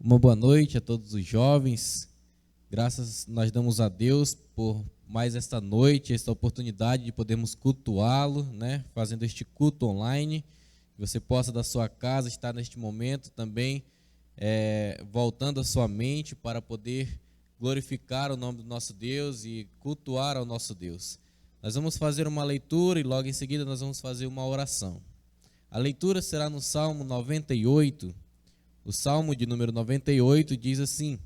Uma boa noite a todos os jovens. Graças nós damos a Deus por mais esta noite, esta oportunidade de podermos cultuá-lo, né? Fazendo este culto online. Que você possa da sua casa estar neste momento também voltando a sua mente para poder glorificar o nome do nosso Deus e cultuar ao nosso Deus. Nós vamos fazer uma leitura e logo em seguida nós vamos fazer uma oração. A leitura será no Salmo 98. O Salmo de número 98 diz assim: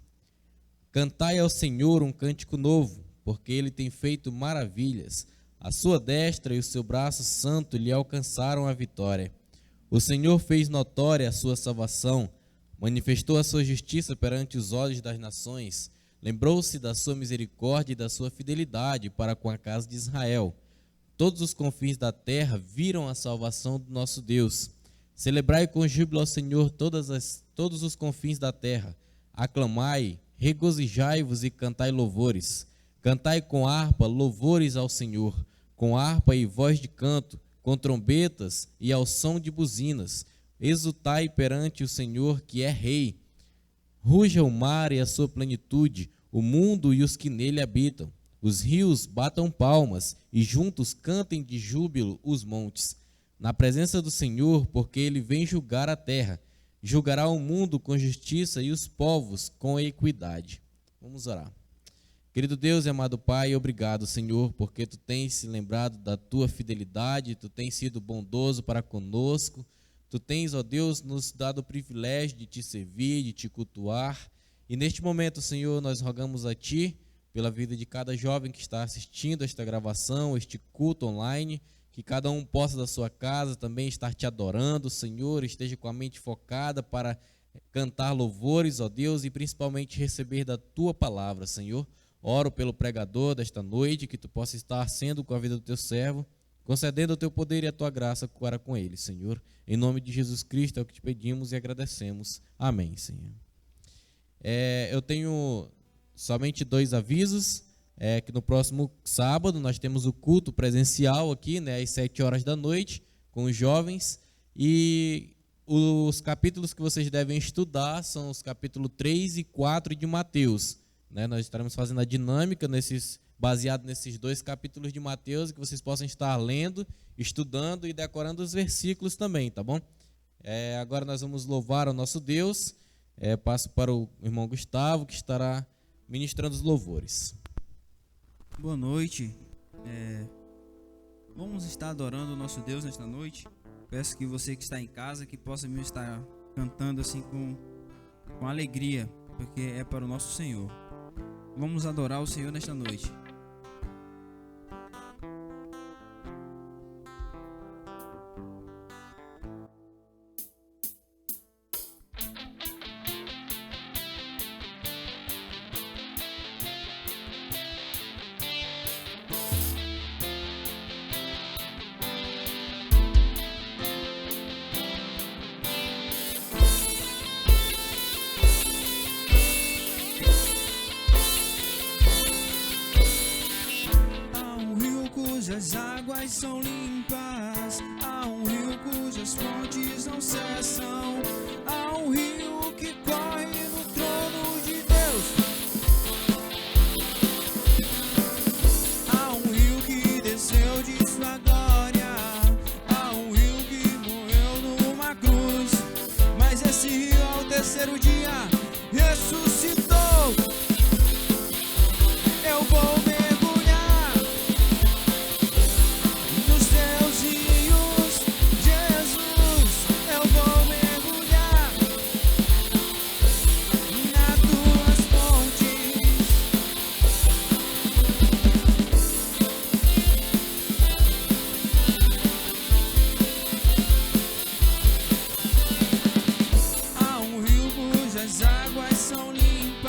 Cantai ao Senhor um cântico novo, porque Ele tem feito maravilhas. A sua destra e o seu braço santo lhe alcançaram a vitória. O Senhor fez notória a sua salvação, manifestou a sua justiça perante os olhos das nações, lembrou-se da sua misericórdia e da sua fidelidade para com a casa de Israel. Todos os confins da terra viram a salvação do nosso Deus. Celebrai com júbilo ao Senhor todos os confins da terra. Aclamai, regozijai-vos e cantai louvores. Cantai com harpa louvores ao Senhor, com harpa e voz de canto, com trombetas e ao som de buzinas. Exultai perante o Senhor, que é Rei. Ruja o mar e a sua plenitude, o mundo e os que nele habitam. Os rios batam palmas e juntos cantem de júbilo os montes. Na presença do Senhor, porque Ele vem julgar a terra. Julgará o mundo com justiça e os povos com equidade. Vamos orar. Querido Deus e amado Pai, obrigado, Senhor, porque Tu tens se lembrado da Tua fidelidade, Tu tens sido bondoso para conosco. Tu tens, ó Deus, nos dado o privilégio de Te servir, de Te cultuar. E neste momento, Senhor, nós rogamos a Ti, pela vida de cada jovem que está assistindo esta gravação, este culto online, que cada um possa da sua casa também estar Te adorando, Senhor, esteja com a mente focada para cantar louvores, ó Deus, e principalmente receber da Tua palavra, Senhor. Oro pelo pregador desta noite, que Tu possa estar sendo com a vida do Teu servo, concedendo o Teu poder e a Tua graça para com ele, Senhor. Em nome de Jesus Cristo é o que Te pedimos e agradecemos. Amém, Senhor. Eu tenho somente 2 avisos. Que no próximo sábado nós temos o culto presencial aqui, né, às 7 horas da noite, com os jovens, e os capítulos que vocês devem estudar são os capítulos 3 e 4 de Mateus, né? Nós estaremos fazendo a dinâmica baseado nesses 2 capítulos de Mateus, que vocês possam estar lendo, estudando e decorando os versículos também, tá bom? Agora nós vamos louvar ao nosso Deus. Passo para o irmão Gustavo, que estará ministrando os louvores. Boa noite, vamos estar adorando o nosso Deus nesta noite. Peço que você que está em casa, que possa mesmo estar cantando assim com alegria, porque é para o nosso Senhor. Vamos adorar o Senhor nesta noite. Cujas águas são limpas, há um rio cujas fontes não cessam, há um rio que corre no trono de Deus, há um rio que desceu de sua glória, há um rio que morreu numa cruz, mas esse rio ao terceiro dia ressuscitou. Eu vou mergulhar nos teus rios, Jesus. Eu vou mergulhar nas tuas fontes. Há um rio cujas águas são limpas.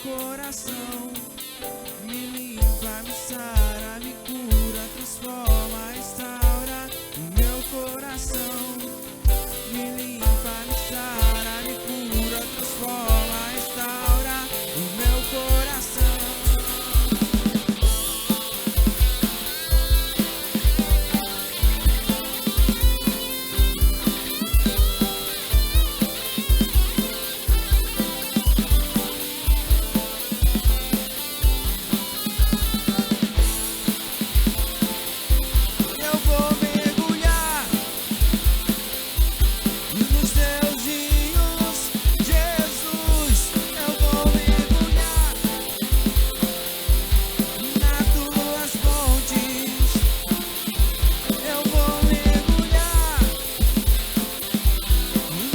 coração. Me limpa, me sara, me cura, transforma, restaura o meu coração. Me limpa, me sara, me cura, transforma, restaura o meu coração. Eu vou mergulhar nos teus rios, Jesus. Eu vou mergulhar nas tuas fontes. Eu vou mergulhar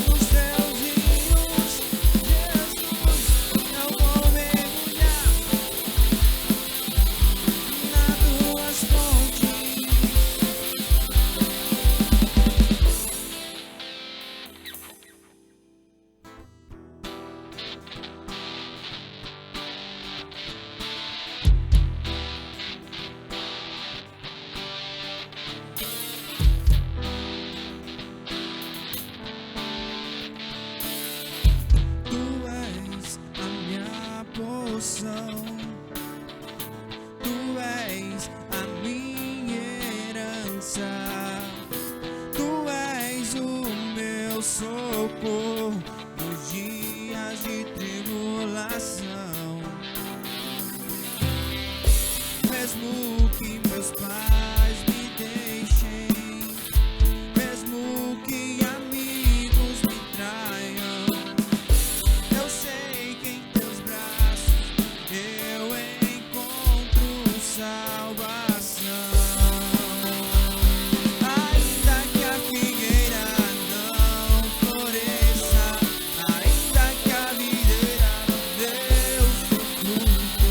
nos teus rios, Jesus. Eu vou mergulhar nas tuas fontes. Tu és a minha porção, tu és a minha herança, tu és o meu socorro nos dias de tribulação. Mesmo que meus pais me deixem, mesmo que amigos me traiam, eu sei que em teus braços eu encontro salvação. Ainda que a figueira não floresça, ainda que a videira não dê o seu fruto,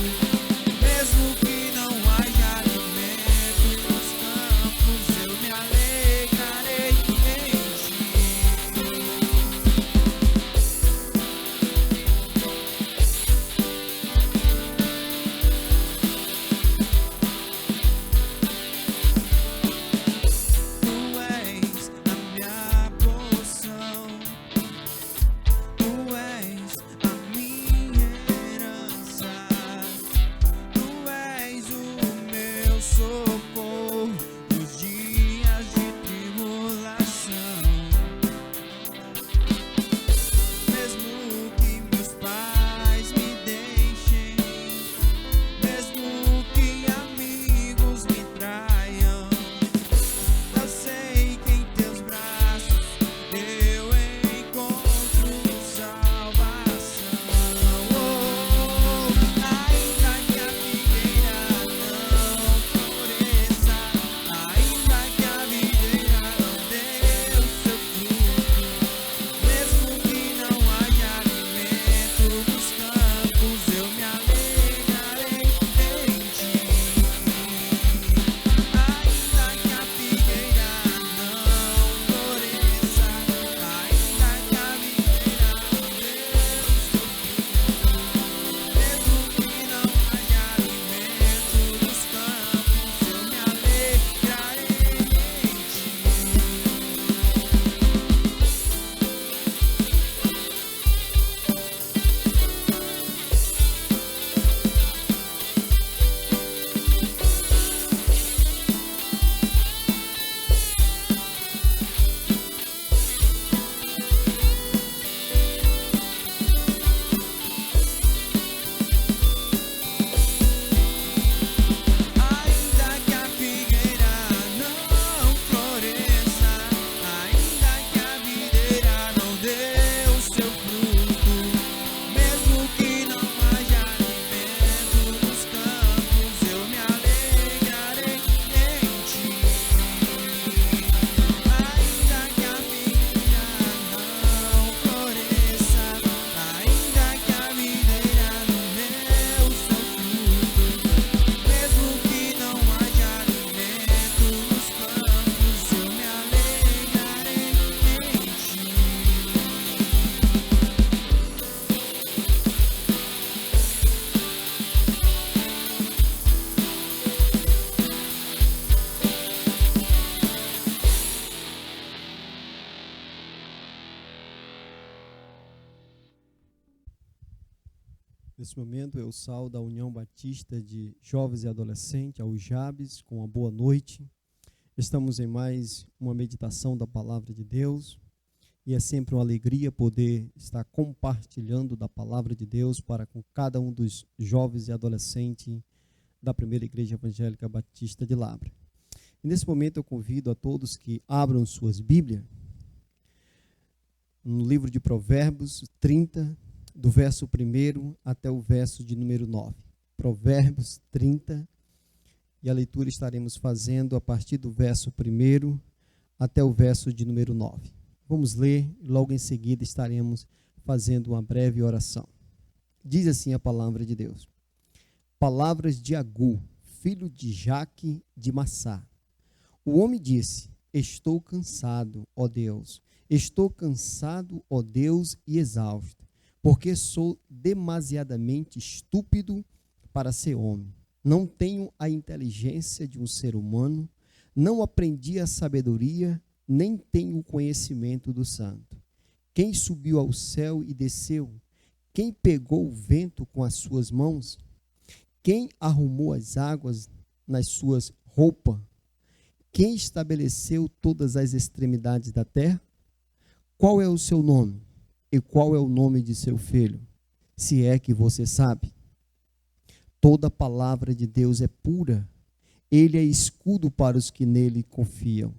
mesmo que não haja alimento, Nesse momento eu saúdo a União Batista de Jovens e Adolescentes, a UJABs, com uma boa noite. Estamos em mais uma meditação da Palavra de Deus e é sempre uma alegria poder estar compartilhando da Palavra de Deus para com cada um dos jovens e adolescentes da Primeira Igreja Evangélica Batista de Labre. E nesse momento eu convido a todos que abram suas Bíblias no livro de Provérbios 30, do verso 1 até o verso de número 9. Provérbios 30, e a leitura estaremos fazendo a partir do verso 1 até o verso de número 9. Vamos ler e logo em seguida estaremos fazendo uma breve oração. Diz assim a palavra de Deus. Palavras de Agu, filho de Jaque de Massá. O homem disse: estou cansado, ó Deus, estou cansado, ó Deus, e exausto, porque sou demasiadamente estúpido para ser homem. Não tenho a inteligência de um ser humano, não aprendi a sabedoria, nem tenho o conhecimento do santo. Quem subiu ao céu e desceu? Quem pegou o vento com as suas mãos? Quem arrumou as águas nas suas roupas? Quem estabeleceu todas as extremidades da terra? Qual é o seu nome? E qual é o nome de seu filho? Se é que você sabe. Toda palavra de Deus é pura. Ele é escudo para os que nele confiam.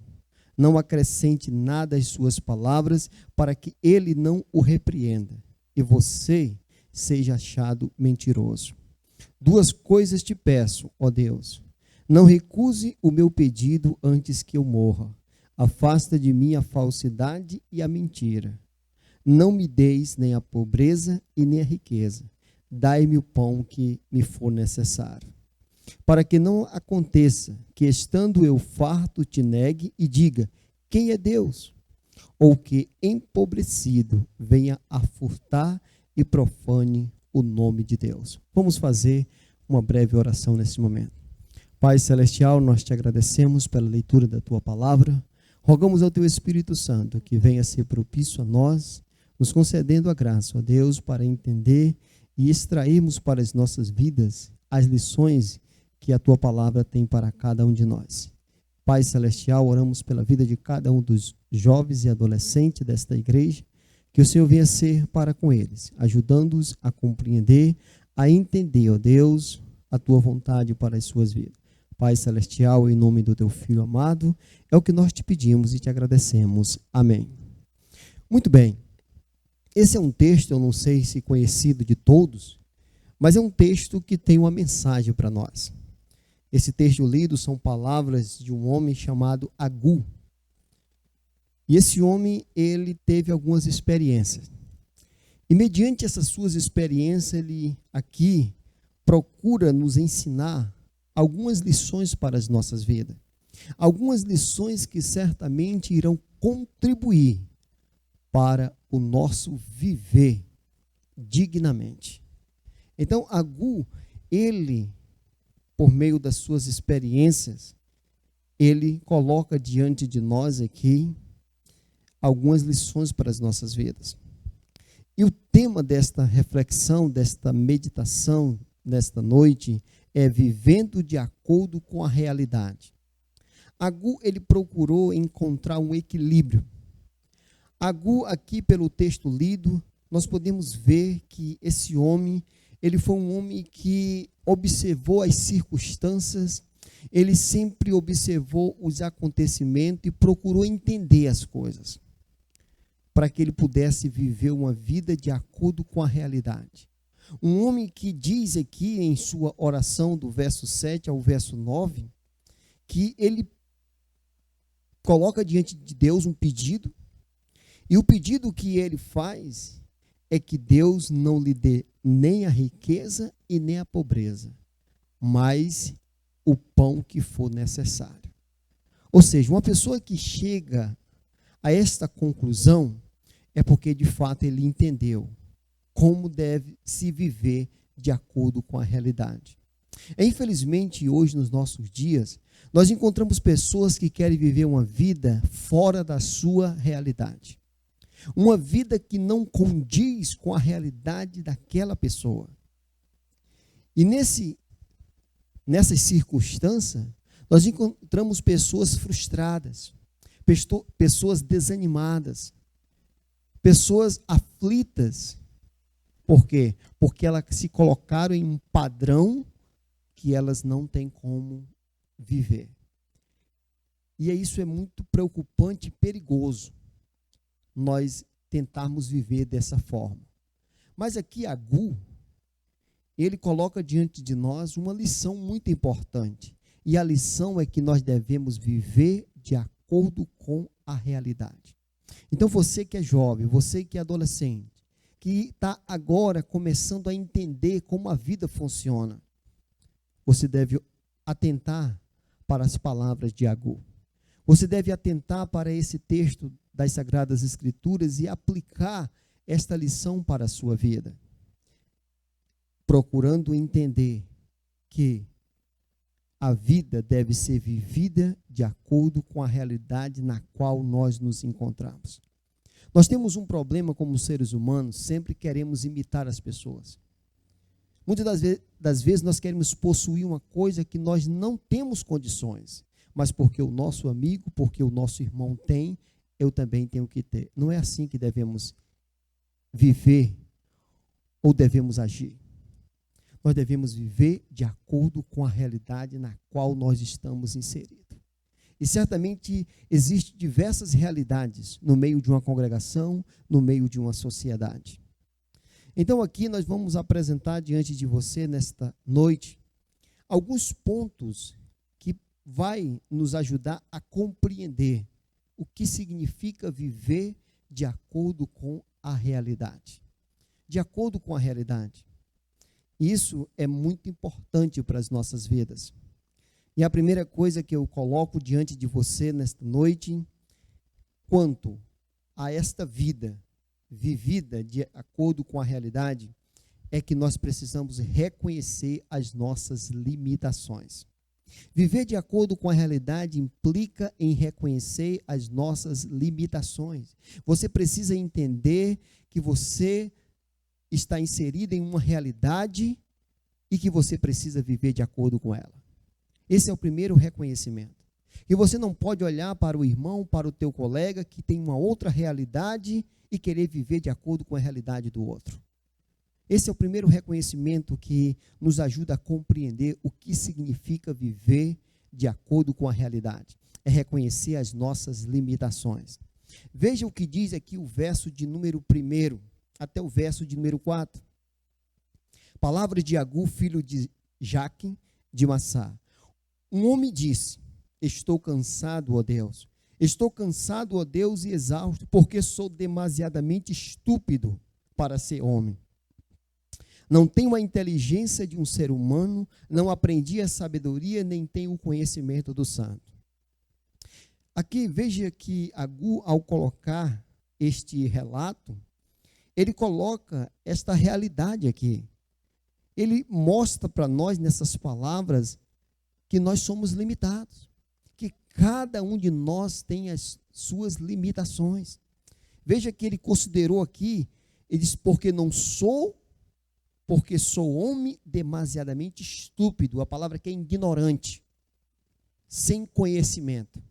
Não acrescente nada às suas palavras, para que ele não o repreenda, e você seja achado mentiroso. Duas coisas te peço, ó Deus. Não recuse o meu pedido antes que eu morra. Afasta de mim a falsidade e a mentira. Não me deis nem a pobreza e nem a riqueza. Dai-me o pão que me for necessário. Para que não aconteça que, estando eu farto, te negue e diga: quem é Deus? Ou que, empobrecido, venha a furtar e profane o nome de Deus. Vamos fazer uma breve oração nesse momento. Pai Celestial, nós te agradecemos pela leitura da tua palavra. Rogamos ao teu Espírito Santo que venha ser propício a nós, nos concedendo a graça, ó Deus, para entender e extrairmos para as nossas vidas as lições que a tua palavra tem para cada um de nós. Pai Celestial, oramos pela vida de cada um dos jovens e adolescentes desta igreja, que o Senhor venha ser para com eles, ajudando-os a compreender, a entender, ó Deus, a tua vontade para as suas vidas. Pai Celestial, em nome do teu Filho amado, é o que nós te pedimos e te agradecemos. Amém. Muito bem. Esse é um texto, eu não sei se conhecido de todos, mas é um texto que tem uma mensagem para nós. Esse texto lido são palavras de um homem chamado Agu. E esse homem, ele teve algumas experiências. E mediante essas suas experiências, ele aqui procura nos ensinar algumas lições para as nossas vidas. Algumas lições que certamente irão contribuir para o nosso viver dignamente. Então, Agu, ele, por meio das suas experiências, ele coloca diante de nós aqui algumas lições para as nossas vidas. E o tema desta reflexão, desta meditação, nesta noite, é vivendo de acordo com a realidade. Agu, ele procurou encontrar um equilíbrio. Agu, aqui pelo texto lido, nós podemos ver que esse homem, ele foi um homem que observou as circunstâncias, ele sempre observou os acontecimentos e procurou entender as coisas, para que ele pudesse viver uma vida de acordo com a realidade. Um homem que diz aqui em sua oração do verso 7 ao verso 9, que ele coloca diante de Deus um pedido, e o pedido que ele faz é que Deus não lhe dê nem a riqueza e nem a pobreza, mas o pão que for necessário. Ou seja, uma pessoa que chega a esta conclusão é porque de fato ele entendeu como deve se viver de acordo com a realidade. Infelizmente, hoje nos nossos dias, nós encontramos pessoas que querem viver uma vida fora da sua realidade. Uma vida que não condiz com a realidade daquela pessoa. E nessas circunstâncias, nós encontramos pessoas frustradas, pessoas desanimadas, pessoas aflitas. Por quê? Porque elas se colocaram em um padrão que elas não têm como viver. E isso é muito preocupante e perigoso, nós tentarmos viver dessa forma. Mas aqui Agur, ele coloca diante de nós uma lição muito importante. E a lição é que nós devemos viver de acordo com a realidade. Então você que é jovem, você que é adolescente, que está agora começando a entender como a vida funciona, você deve atentar para as palavras de Agur. Você deve atentar para esse texto das Sagradas Escrituras e aplicar esta lição para a sua vida, procurando entender que a vida deve ser vivida de acordo com a realidade na qual nós nos encontramos. Nós temos um problema como seres humanos, sempre queremos imitar as pessoas. Muitas das vezes nós queremos possuir uma coisa que nós não temos condições, mas porque o nosso amigo, porque o nosso irmão tem, eu também tenho que ter. Não é assim que devemos viver ou devemos agir. Nós devemos viver de acordo com a realidade na qual nós estamos inseridos. E certamente existem diversas realidades no meio de uma congregação, no meio de uma sociedade. Então aqui nós vamos apresentar diante de você nesta noite alguns pontos que vai nos ajudar a compreender o que significa viver de acordo com a realidade. De acordo com a realidade. Isso é muito importante para as nossas vidas. E a primeira coisa que eu coloco diante de você nesta noite, quanto a esta vida vivida de acordo com a realidade, é que nós precisamos reconhecer as nossas limitações. Viver de acordo com a realidade implica em reconhecer as nossas limitações. Você precisa entender que você está inserido em uma realidade e que você precisa viver de acordo com ela. Esse é o primeiro reconhecimento. E você não pode olhar para o irmão, para o teu colega que tem uma outra realidade e querer viver de acordo com a realidade do outro. Esse é o primeiro reconhecimento que nos ajuda a compreender o que significa viver de acordo com a realidade. É reconhecer as nossas limitações. Veja o que diz aqui o verso de número 1 até o verso de número 4. Palavra de Agur, filho de Jaque, de Massá. Um homem disse: estou cansado, ó Deus. Estou cansado, ó Deus, e exausto, porque sou demasiadamente estúpido para ser homem. Não tenho a inteligência de um ser humano, não aprendi a sabedoria, nem tenho o conhecimento do santo. Aqui, veja que Agur, ao colocar este relato, ele coloca esta realidade aqui. Ele mostra para nós, nessas palavras, que nós somos limitados, que cada um de nós tem as suas limitações. Veja que ele considerou aqui, ele diz, porque sou homem demasiadamente estúpido, a palavra que é ignorante, sem conhecimento.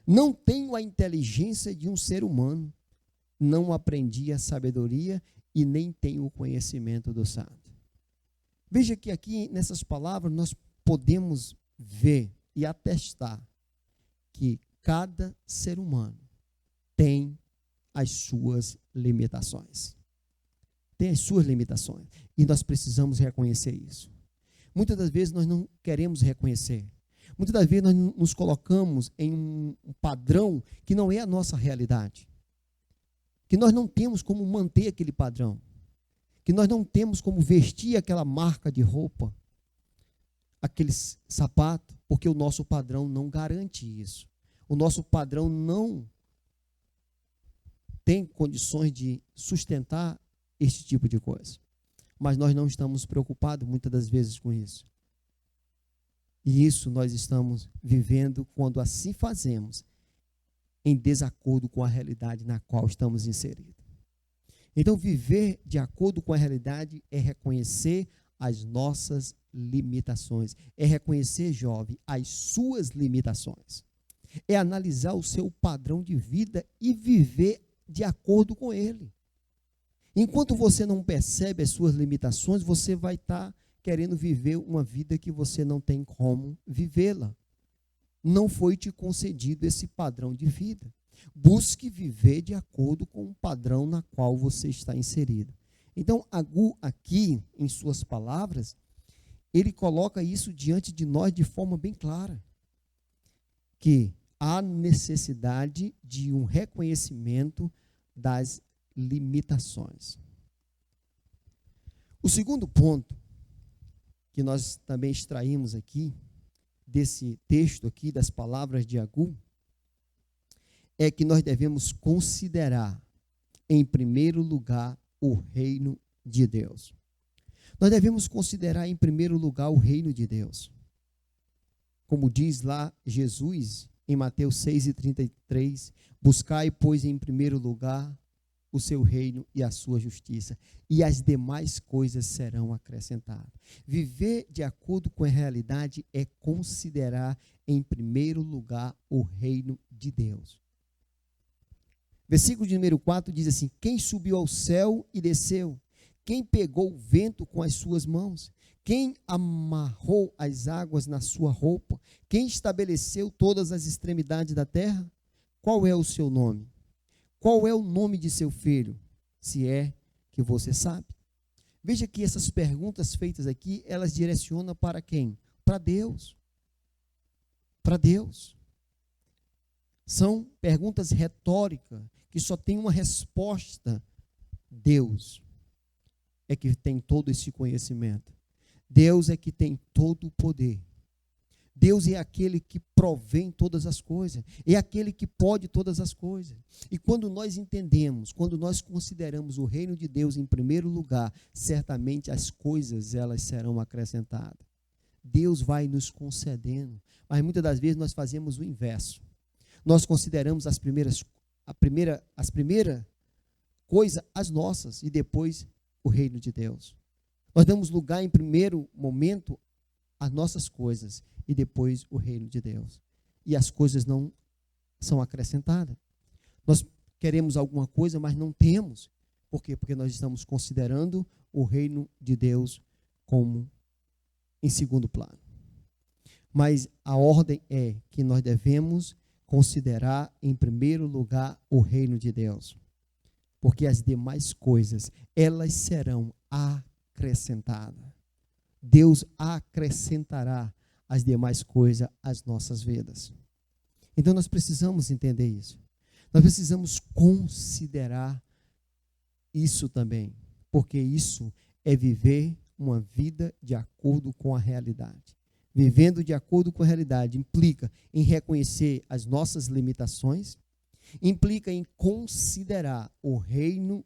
Não tenho a inteligência de um ser humano, não aprendi a sabedoria e nem tenho o conhecimento do santo. Veja que aqui nessas palavras nós podemos ver e atestar que cada ser humano tem as suas limitações. Tem as suas limitações. E nós precisamos reconhecer isso. Muitas das vezes nós não queremos reconhecer. Muitas das vezes nós nos colocamos em um padrão que não é a nossa realidade. Que nós não temos como manter aquele padrão. Que nós não temos como vestir aquela marca de roupa, aquele sapato, porque o nosso padrão não garante isso. O nosso padrão não tem condições de sustentar este tipo de coisa. Mas nós não estamos preocupados muitas das vezes com isso. E isso nós estamos vivendo quando assim fazemos, em desacordo com a realidade na qual estamos inseridos. Então, viver de acordo com a realidade é reconhecer as nossas limitações. É reconhecer, jovem, as suas limitações. É analisar o seu padrão de vida e viver de acordo com ele. Enquanto você não percebe as suas limitações, você vai estar querendo viver uma vida que você não tem como vivê-la. Não foi te concedido esse padrão de vida. Busque viver de acordo com o padrão na qual você está inserido. Então, Agu, aqui, em suas palavras, ele coloca isso diante de nós de forma bem clara. Que há necessidade de um reconhecimento das limitações. O segundo ponto que nós também extraímos aqui, desse texto aqui, das palavras de Agu, é que nós devemos considerar, em primeiro lugar, o reino de Deus. Nós devemos considerar, em primeiro lugar, o reino de Deus. Como diz lá Jesus, em Mateus 6,33, buscai, pois, em primeiro lugar, o seu reino e a sua justiça, e as demais coisas serão acrescentadas. Viver de acordo com a realidade é considerar, em primeiro lugar, o reino de Deus. Versículo de número 4 diz assim: quem subiu ao céu e desceu? Quem pegou o vento com as suas mãos? Quem amarrou as águas na sua roupa? Quem estabeleceu todas as extremidades da terra? Qual é o seu nome? Qual é o nome de seu filho? Se é que você sabe. Veja que essas perguntas feitas aqui, elas direcionam para quem? Para Deus. Para Deus. São perguntas retóricas, que só tem uma resposta. Deus é que tem todo esse conhecimento. Deus é que tem todo o poder. Deus é aquele que provém todas as coisas. É aquele que pode todas as coisas. E quando nós entendemos, quando nós consideramos o reino de Deus em primeiro lugar, certamente as coisas, elas serão acrescentadas. Deus vai nos concedendo. Mas muitas das vezes nós fazemos o inverso. Nós consideramos as primeiras coisas as nossas e depois o reino de Deus. Nós damos lugar em primeiro momento às nossas coisas e depois o reino de Deus. E as coisas não são acrescentadas. Nós queremos alguma coisa, mas não temos. Por quê? Porque nós estamos considerando o reino de Deus como em segundo plano. Mas a ordem é que nós devemos considerar em primeiro lugar o reino de Deus. Porque as demais coisas, elas serão acrescentadas. Deus acrescentará as demais coisas às nossas vidas. Então nós precisamos entender isso. Nós precisamos considerar isso também. Porque isso é viver uma vida de acordo com a realidade. Vivendo de acordo com a realidade implica em reconhecer as nossas limitações, implica em considerar o reino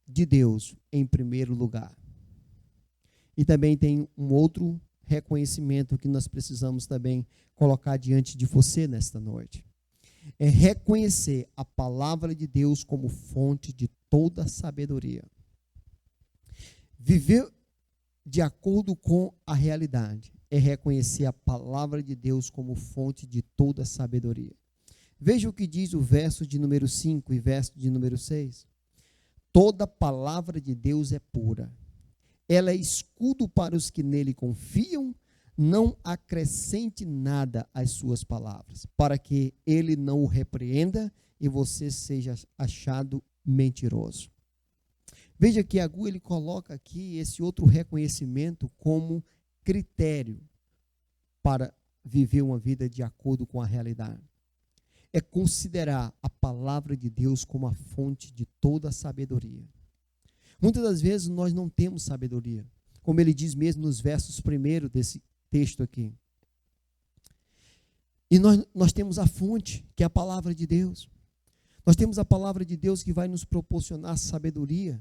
de Deus em primeiro lugar. E também tem um outro reconhecimento que nós precisamos também colocar diante de você nesta noite. É reconhecer a palavra de Deus como fonte de toda sabedoria. Viver de acordo com a realidade é reconhecer a palavra de Deus como fonte de toda sabedoria. Veja o que diz o verso de número 5 e verso de número 6. Toda palavra de Deus é pura. Ela é escudo para os que nele confiam, não acrescente nada às suas palavras, para que ele não o repreenda e você seja achado mentiroso. Veja que Agu, ele coloca aqui esse outro reconhecimento como critério para viver uma vida de acordo com a realidade. É considerar a palavra de Deus como a fonte de toda a sabedoria. Muitas das vezes nós não temos sabedoria, como ele diz mesmo nos versos primeiros desse texto aqui. E nós temos a fonte, que é a palavra de Deus. Nós temos a palavra de Deus que vai nos proporcionar sabedoria,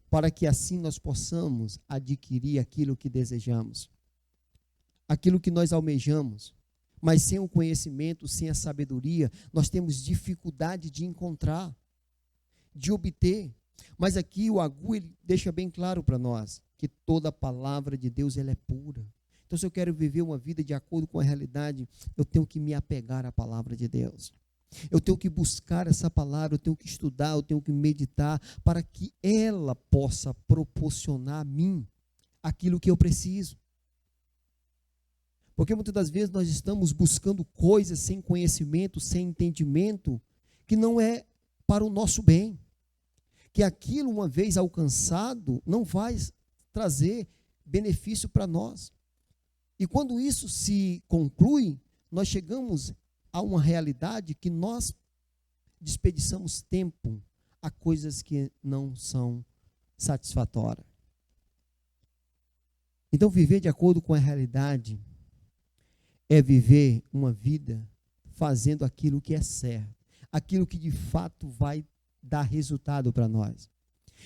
para que assim nós possamos adquirir aquilo que desejamos, aquilo que nós almejamos. Mas sem o conhecimento, sem a sabedoria, nós temos dificuldade de encontrar. de obter. Mas aqui o Agur ele deixa bem claro para nós que toda a palavra de Deus ela é pura. Então, se eu quero viver uma vida de acordo com a realidade, eu tenho que me apegar à palavra de Deus. Eu tenho que buscar essa palavra, eu tenho que estudar, eu tenho que meditar, para que ela possa proporcionar a mim aquilo que eu preciso. Porque muitas das vezes nós estamos buscando coisas sem conhecimento, sem entendimento, que não é para o nosso bem. Que aquilo, uma vez alcançado, não vai trazer benefício para nós. E quando isso se conclui, nós chegamos a uma realidade que nós desperdiçamos tempo a coisas que não são satisfatórias. Então, viver de acordo com a realidade é viver uma vida fazendo aquilo que é certo, aquilo que de fato vai dar resultado para nós.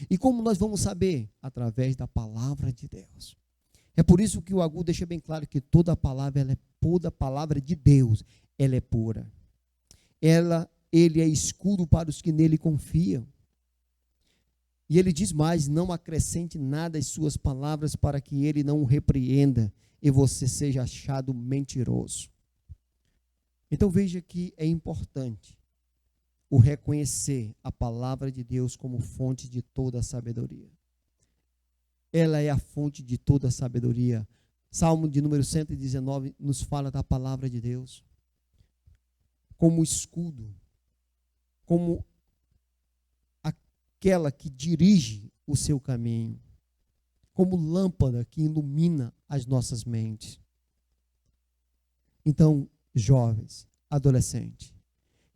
E como nós vamos saber? Através da palavra de Deus. É por isso que o Agur deixa bem claro que toda a palavra, toda a palavra de Deus, ela é pura. Ele é escudo para os que nele confiam. E ele diz mais, não acrescente nada às suas palavras para que ele não o repreenda e você seja achado mentiroso. Então veja que é importante o reconhecer a palavra de Deus como fonte de toda a sabedoria. Ela é a fonte de toda a sabedoria. Salmo de número 119 nos fala da palavra de Deus como escudo, como aquela que dirige o seu caminho, como lâmpada que ilumina as nossas mentes. Então, jovens, adolescentes,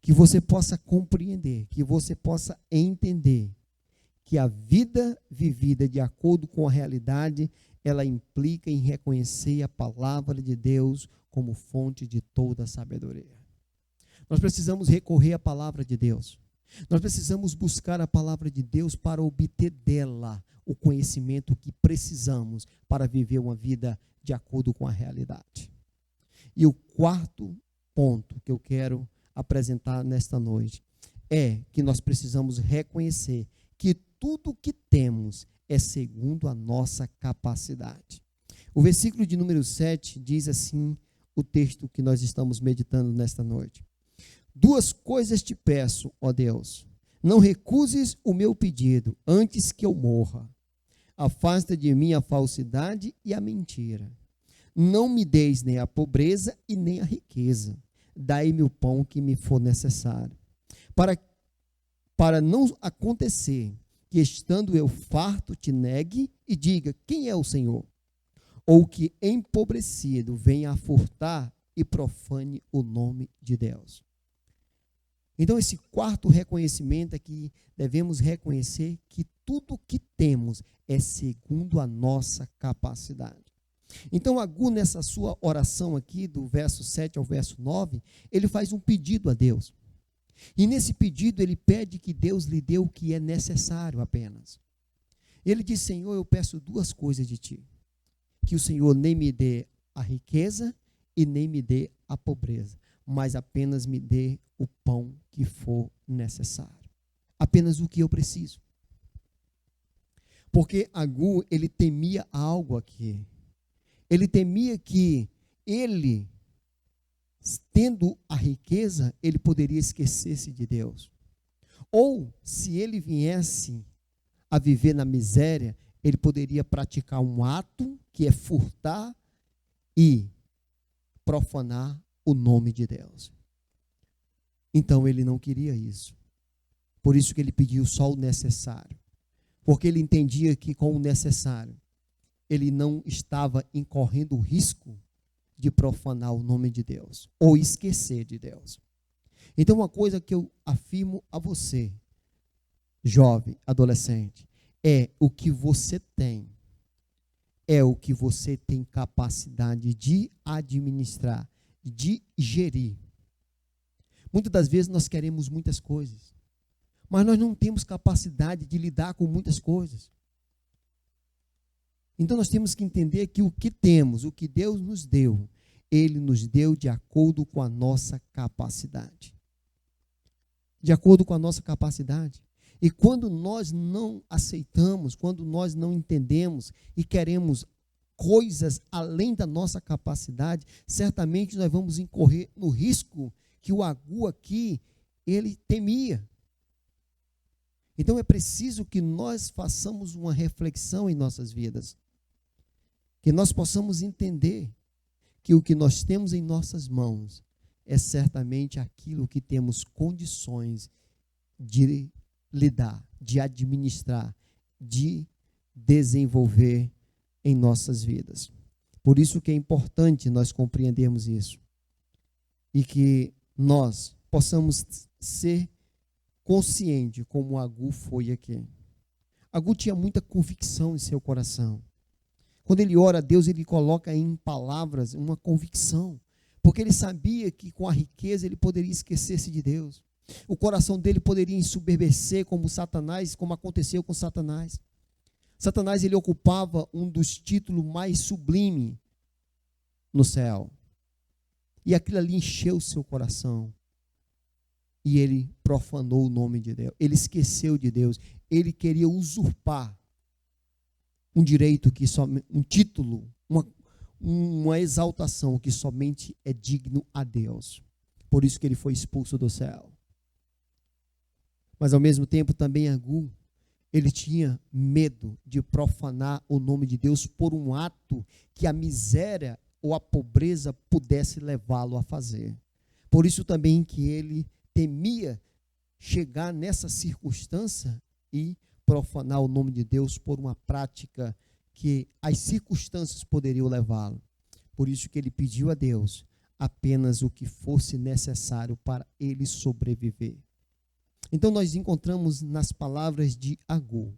que você possa compreender, que você possa entender que a vida vivida de acordo com a realidade, ela implica em reconhecer a palavra de Deus como fonte de toda a sabedoria. Nós precisamos recorrer à palavra de Deus. Nós precisamos buscar a palavra de Deus para obter dela o conhecimento que precisamos para viver uma vida de acordo com a realidade. E o quarto ponto que eu quero apresentar nesta noite é que nós precisamos reconhecer que tudo o que temos é segundo a nossa capacidade. O versículo de número 7 diz assim, o texto que nós estamos meditando nesta noite. 2 coisas te peço, ó Deus, não recuses o meu pedido antes que eu morra. Afasta de mim a falsidade e a mentira. Não me deis nem a pobreza e nem a riqueza. Dai-me o pão que me for necessário. Para não acontecer que, estando eu farto, te negue e diga, quem é o Senhor? Ou que, empobrecido, venha a furtar e profane o nome de Deus. Então, esse quarto reconhecimento é que devemos reconhecer que tudo que temos é segundo a nossa capacidade. Então, Agur, nessa sua oração aqui, do verso 7 ao verso 9, ele faz um pedido a Deus. E nesse pedido ele pede que Deus lhe dê o que é necessário apenas. Ele diz, Senhor, eu peço 2 coisas de ti. Que o Senhor nem me dê a riqueza e nem me dê a pobreza, mas apenas me dê o pão que for necessário. Apenas o que eu preciso. Porque Agur, ele temia algo aqui. Ele temia que ele, tendo a riqueza, ele poderia esquecer-se de Deus. Ou, se ele viesse a viver na miséria, ele poderia praticar um ato que é furtar e profanar o nome de Deus. Então ele não queria isso. Por isso que ele pediu só o necessário. Porque ele entendia que com o necessário, ele não estava incorrendo o risco de profanar o nome de Deus, ou esquecer de Deus. Então, uma coisa que eu afirmo a você, jovem, adolescente, é o que você tem, é o que você tem capacidade de administrar, de gerir. Muitas das vezes nós queremos muitas coisas, mas nós não temos capacidade de lidar com muitas coisas. Então nós temos que entender que o que temos, o que Deus nos deu, Ele nos deu de acordo com a nossa capacidade. De acordo com a nossa capacidade. E quando nós não aceitamos, quando nós não entendemos e queremos coisas além da nossa capacidade, certamente nós vamos incorrer no risco que o Agur aqui, ele temia. Então é preciso que nós façamos uma reflexão em nossas vidas, que nós possamos entender que o que nós temos em nossas mãos é certamente aquilo que temos condições de lidar, de administrar, de desenvolver em nossas vidas. Por isso que é importante nós compreendermos isso e que nós possamos ser conscientes como Agur foi aqui. Agur tinha muita convicção em seu coração. Quando ele ora a Deus, ele coloca em palavras uma convicção, porque ele sabia que com a riqueza ele poderia esquecer-se de Deus. O coração dele poderia ensoberbecer como Satanás, como aconteceu com Satanás. Satanás, ele ocupava um dos títulos mais sublimes no céu. E aquilo ali encheu o seu coração. E ele profanou o nome de Deus. Ele esqueceu de Deus. Ele queria usurpar um direito que somente, um título, uma exaltação que somente é digno a Deus. Por isso que ele foi expulso do céu. Mas ao mesmo tempo também Agur, ele tinha medo de profanar o nome de Deus por um ato que a miséria ou a pobreza pudesse levá-lo a fazer. Por isso também que ele temia chegar nessa circunstância e profanar o nome de Deus por uma prática que as circunstâncias poderiam levá-lo. Por isso que ele pediu a Deus apenas o que fosse necessário para ele sobreviver. Então nós encontramos nas palavras de Agur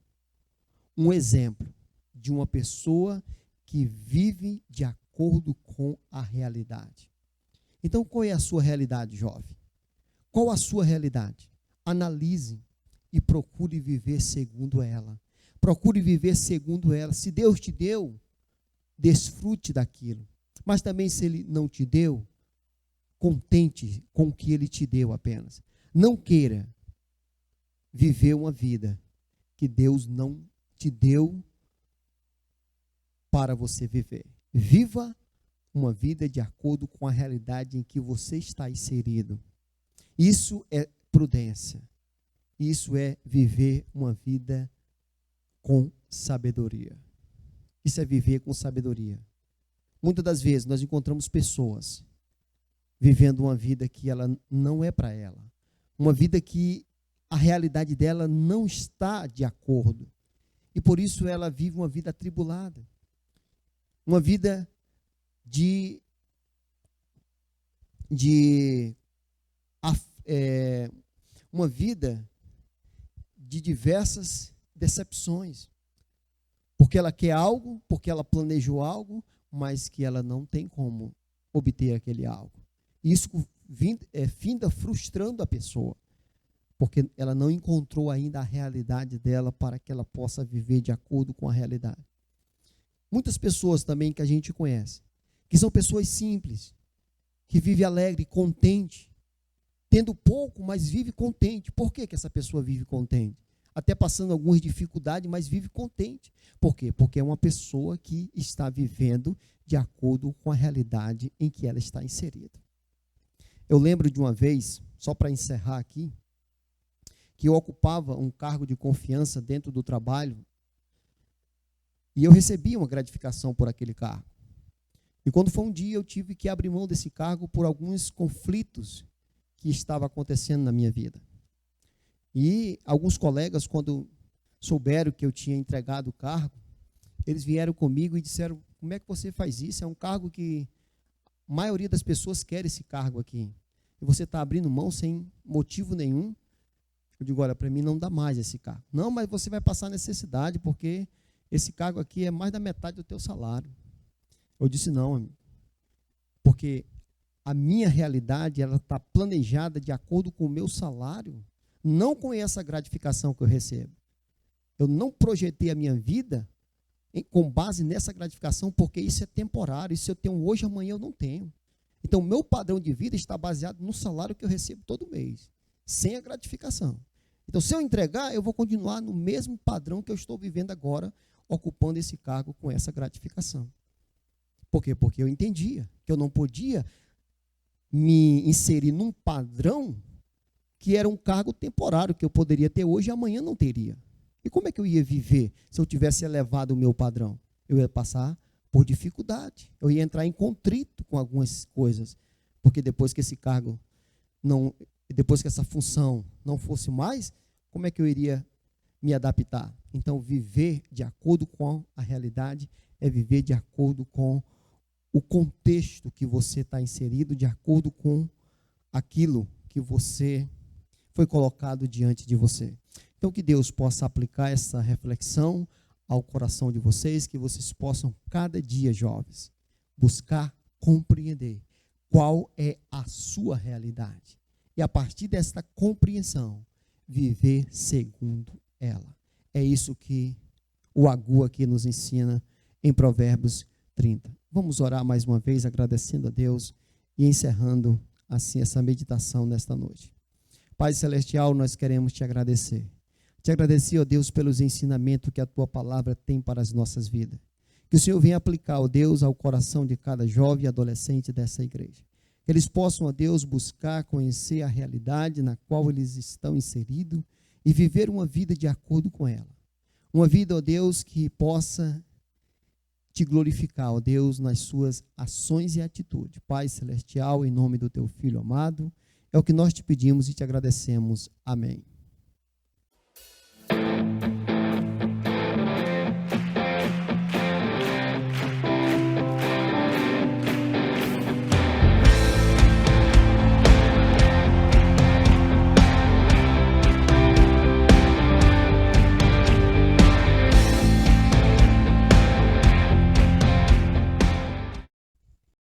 um exemplo de uma pessoa que vive de acordo com a realidade. Então qual é a sua realidade, jovem? Qual a sua realidade? Analise e procure viver segundo ela. Procure viver segundo ela. Se Deus te deu, desfrute daquilo. Mas também se Ele não te deu, contente com o que Ele te deu apenas. Não queira viver uma vida que Deus não te deu para você viver. Viva uma vida de acordo com a realidade em que você está inserido. Isso é prudência. Isso é viver uma vida com sabedoria. Isso é viver com sabedoria. Muitas das vezes nós encontramos pessoas vivendo uma vida que ela não é para ela. Uma vida que a realidade dela não está de acordo. E por isso ela vive uma vida atribulada. Uma vida uma vida de diversas decepções. Porque ela quer algo, porque ela planejou algo, mas que ela não tem como obter aquele algo. Isso finda frustrando a pessoa, porque ela não encontrou ainda a realidade dela para que ela possa viver de acordo com a realidade. Muitas pessoas também que a gente conhece, que são pessoas simples, que vivem alegre, contente, tendo pouco, mas vive contente. Por que essa pessoa vive contente? Até passando algumas dificuldades, mas vive contente. Por quê? Porque é uma pessoa que está vivendo de acordo com a realidade em que ela está inserida. Eu lembro de uma vez, só para encerrar aqui, que eu ocupava um cargo de confiança dentro do trabalho e eu recebia uma gratificação por aquele cargo. E quando foi um dia, eu tive que abrir mão desse cargo por alguns conflitos que estavam acontecendo na minha vida. E alguns colegas, quando souberam que eu tinha entregado o cargo, eles vieram comigo e disseram: como é que você faz isso? É um cargo que a maioria das pessoas quer esse cargo aqui. E você está abrindo mão sem motivo nenhum. Eu digo: olha, para mim não dá mais esse cargo. Não, mas você vai passar necessidade, porque esse cargo aqui é mais da metade do teu salário. Eu disse: não, amigo, porque a minha realidade ela está planejada de acordo com o meu salário, não com essa gratificação que eu recebo. Eu não projetei a minha vida com base nessa gratificação, porque isso é temporário. Isso eu tenho hoje, amanhã eu não tenho. Então, o meu padrão de vida está baseado no salário que eu recebo todo mês, sem a gratificação. Então, se eu entregar, eu vou continuar no mesmo padrão que eu estou vivendo agora, ocupando esse cargo com essa gratificação. Por quê? Porque eu entendia que eu não podia me inserir num padrão que era um cargo temporário, que eu poderia ter hoje e amanhã não teria. E como é que eu ia viver se eu tivesse elevado o meu padrão? Eu ia passar por dificuldade, eu ia entrar em contrito com algumas coisas, porque depois que esse cargo não, depois que essa função não fosse mais, como é que eu iria me adaptar? Então, viver de acordo com a realidade é viver de acordo com o contexto que você está inserido, de acordo com aquilo que você foi colocado diante de você. Então, que Deus possa aplicar essa reflexão ao coração de vocês, que vocês possam, cada dia, jovens, buscar compreender qual é a sua realidade. E, a partir desta compreensão, viver segundo ela. É isso que o Agu aqui nos ensina em Provérbios 30. Vamos orar mais uma vez, agradecendo a Deus e encerrando assim essa meditação nesta noite. Pai Celestial, nós queremos te agradecer. Te agradecer, ó Deus, pelos ensinamentos que a tua palavra tem para as nossas vidas. Que o Senhor venha aplicar, ó Deus, ao coração de cada jovem e adolescente dessa igreja. Que eles possam, ó Deus, buscar conhecer a realidade na qual eles estão inseridos e viver uma vida de acordo com ela. Uma vida, ó Deus, que possa te glorificar, ó Deus, nas suas ações e atitudes. Pai Celestial, em nome do teu Filho amado, é o que nós te pedimos e te agradecemos. Amém.